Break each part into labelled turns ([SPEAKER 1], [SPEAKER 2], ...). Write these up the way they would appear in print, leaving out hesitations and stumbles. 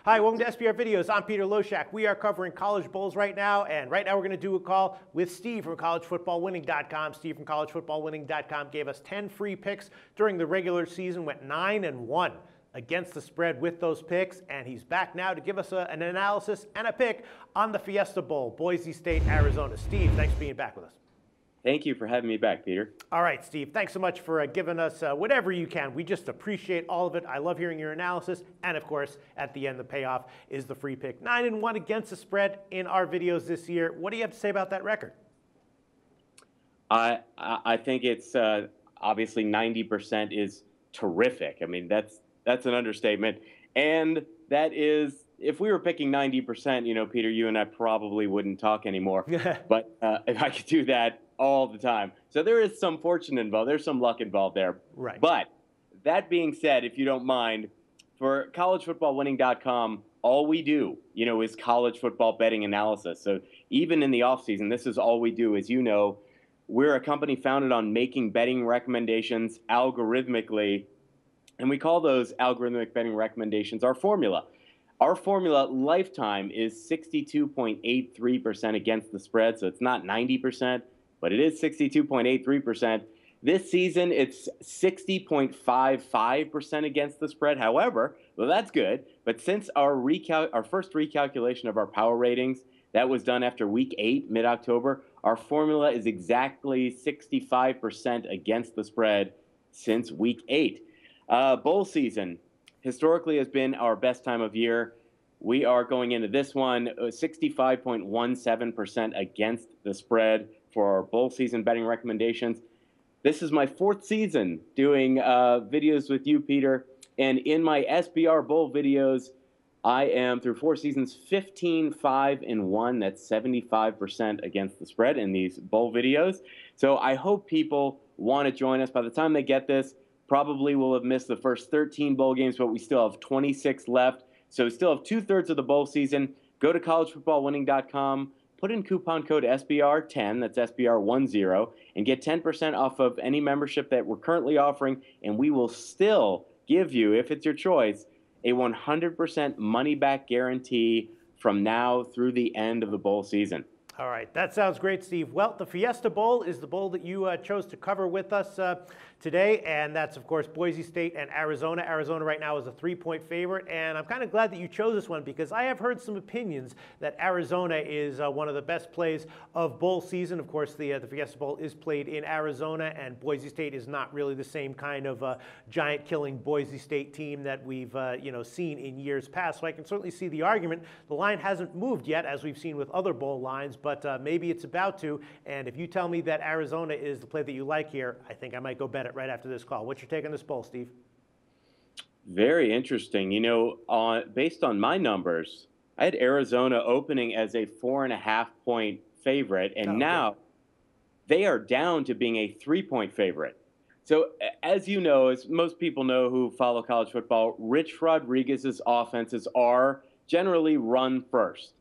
[SPEAKER 1] Hi, welcome to SBR Videos. I'm Peter Loshak. We are covering college bowls right now, and right now we're going to do a call with Steve from collegefootballwinning.com. Steve from collegefootballwinning.com gave us 10 free picks during the regular season, went 9-1 against the spread with those picks, and he's back now to give us an analysis and a pick on the Fiesta Bowl, Boise State, Arizona. Steve, thanks for being back with us.
[SPEAKER 2] Thank you for having me back, Peter.
[SPEAKER 1] All right, Steve, thanks so much for giving us whatever you can. We just appreciate all of it. I love hearing your analysis. And, of course, at the end, the payoff is the free pick. 9-1 against the spread in our videos this year. What do you have to say about that record?
[SPEAKER 2] I think it's obviously 90% is terrific. I mean, that's an understatement. And that is, if we were picking 90%, you know, Peter, you and I probably wouldn't talk anymore. But if I could do that all the time. So there is some fortune involved. There's some luck involved there.
[SPEAKER 1] Right.
[SPEAKER 2] But that being said, if you don't mind, for collegefootballwinning.com, all we do, you know, is college football betting analysis. So even in the offseason, this is all we do. As you know, we're a company founded on making betting recommendations algorithmically, and we call those algorithmic betting recommendations our formula. Our formula lifetime is 62.83% against the spread, so it's not 90%. But it is 62.83%. This season, it's 60.55% against the spread. However, well, that's good. But since our first recalculation of our power ratings, that was done after week 8, mid-October, our formula is exactly 65% against the spread since week 8. Bowl season historically has been our best time of year. We are going into this one 65.17% against the spread for our bowl season betting recommendations. This is my 4th season doing videos with you, Peter. And in my SBR Bowl videos, I am, through 4 seasons, 15-5-1. That's 75% against the spread in these bowl videos. So I hope people want to join us. By the time they get this, probably will have missed the first 13 bowl games, but we still have 26 left. So we still have 2/3 of the bowl season. Go to collegefootballwinning.com. Put in coupon code SBR10, that's SBR10, and get 10% off of any membership that we're currently offering, and we will still give you, if it's your choice, a 100% money-back guarantee from now through the end of the bowl season.
[SPEAKER 1] All right, that sounds great, Steve. Well, the Fiesta Bowl is the bowl that you chose to cover with us today, and that's, of course, Boise State and Arizona. Arizona right now is a 3-point favorite, and I'm kind of glad that you chose this one because I have heard some opinions that Arizona is one of the best plays of bowl season. Of course, the Fiesta Bowl is played in Arizona, and Boise State is not really the same kind of giant-killing Boise State team that we've seen in years past. So I can certainly see the argument. The line hasn't moved yet, as we've seen with other bowl lines, but maybe it's about to. And if you tell me that Arizona is the play that you like here, I think I might go bet it right after this call. What's your take on this bowl, Steve?
[SPEAKER 2] Very interesting. You know, based on my numbers, I had Arizona opening as a 4.5-point favorite, and now they are down to being a 3-point favorite. So as you know, as most people know who follow college football, Rich Rodriguez's offenses are generally run first.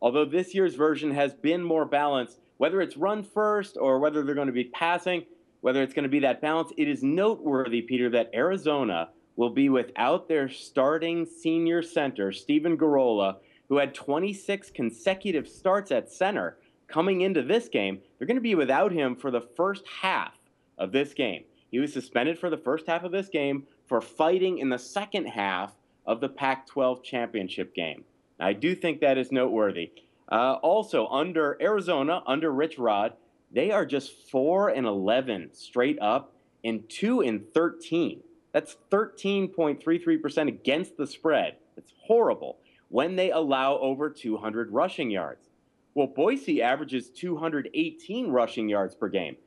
[SPEAKER 2] Although this year's version has been more balanced, whether it's run first or whether they're going to be passing, whether it's going to be that balance, it is noteworthy, Peter, that Arizona will be without their starting senior center, Steven Garola, who had 26 consecutive starts at center coming into this game. They're going to be without him for the first half of this game. He was suspended for the first half of this game for fighting in the second half of the Pac-12 championship game. I do think that is noteworthy. Also, under Arizona, under Rich Rod, they are just 4-11 straight up and 2-13. That's 13.33% against the spread. It's horrible when they allow over 200 rushing yards. Well, Boise averages 218 rushing yards per game.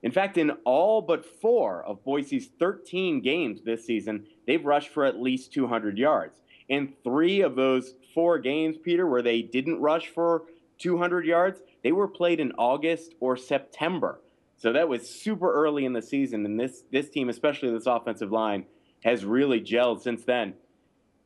[SPEAKER 2] In fact, in all but 4 of Boise's 13 games this season, they've rushed for at least 200 yards. In 3 of those 4 games, Peter, where they didn't rush for 200 yards, they were played in August or September. So that was super early in the season, and this team, especially this offensive line, has really gelled since then.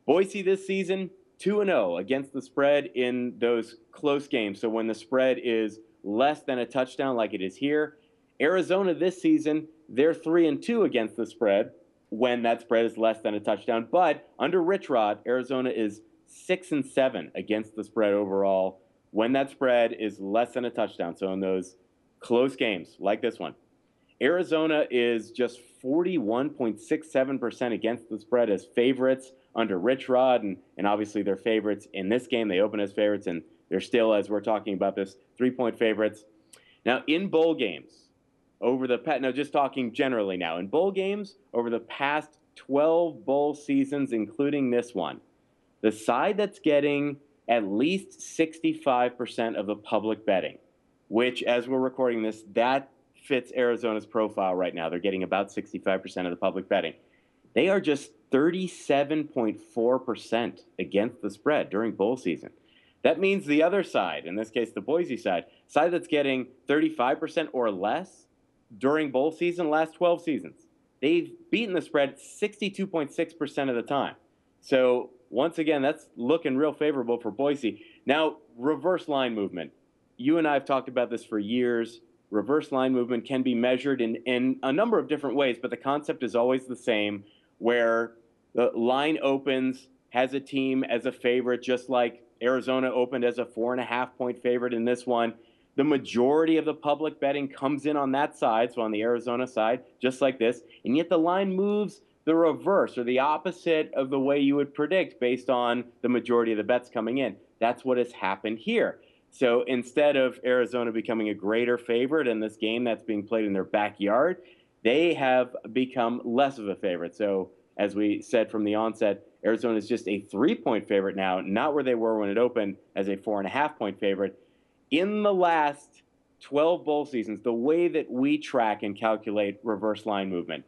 [SPEAKER 2] Boise this season, 2-0 against the spread in those close games. So when the spread is less than a touchdown like it is here. Arizona this season, they're 3-2 against the spread when that spread is less than a touchdown. But under Rich Rod, Arizona is 6-7 against the spread overall when that spread is less than a touchdown. So in those close games like this one, Arizona is just 41.67% against the spread as favorites under Rich Rod, and obviously they're favorites in this game. They open as favorites, and they're still, as we're talking about this, 3-point favorites. Now, in bowl games, just talking generally now, in bowl games over the past 12 bowl seasons, including this one, the side that's getting at least 65% of the public betting, which, as we're recording this, that fits Arizona's profile right now. They're getting about 65% of the public betting. They are just 37.4% against the spread during bowl season. That means the other side, in this case the Boise side that's getting 35% or less during bowl season, last 12 seasons, they've beaten the spread 62.6% of the time. So once again, that's looking real favorable for Boise. Now, reverse line movement. You and I have talked about this for years. Reverse line movement can be measured in a number of different ways, but the concept is always the same, where the line opens, has a team as a favorite, just like Arizona opened as a 4.5-point favorite in this one. The majority of the public betting comes in on that side, so on the Arizona side, just like this, and yet the line moves the reverse or the opposite of the way you would predict based on the majority of the bets coming in. That's what has happened here. So instead of Arizona becoming a greater favorite in this game that's being played in their backyard, they have become less of a favorite. So as we said from the onset, Arizona is just a 3-point favorite now, not where they were when it opened as a 4.5-point favorite. In the last 12 bowl seasons, the way that we track and calculate reverse line movement,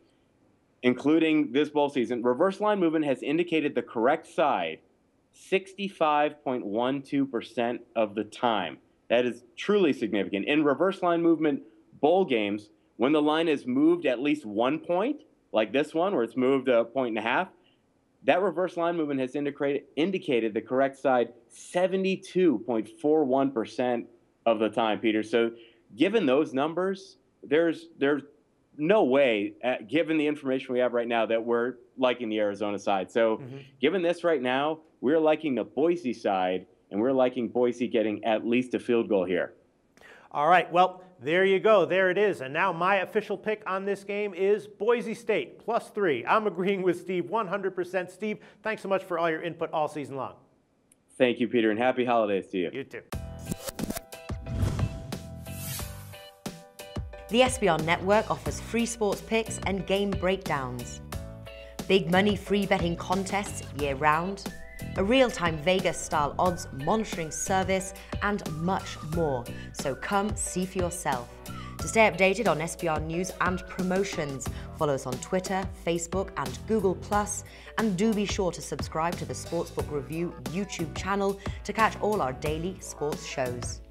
[SPEAKER 2] including this bowl season, reverse line movement has indicated the correct side 65.12% of the time. That is truly significant. In reverse line movement bowl games, when the line is moved at least 1 point, like this one where it's moved 1.5 points, that reverse line movement has indicated the correct side 72.41% of the time, Peter. So given those numbers, there's no way, given the information we have right now, that we're liking the Arizona side. So given this right now, we're liking the Boise side, and we're liking Boise getting at least a field goal here.
[SPEAKER 1] All right, well, there you go. There it is. And now my official pick on this game is Boise State, +3. I'm agreeing with Steve 100%. Steve, thanks so much for all your input all season long.
[SPEAKER 2] Thank you, Peter, and happy holidays to you.
[SPEAKER 1] You too.
[SPEAKER 3] The SBR Network offers free sports picks and game breakdowns, big money free betting contests year-round, a real-time Vegas-style odds monitoring service, and much more. So come see for yourself. To stay updated on SBR news and promotions, follow us on Twitter, Facebook, and Google+, and do be sure to subscribe to the Sportsbook Review YouTube channel to catch all our daily sports shows.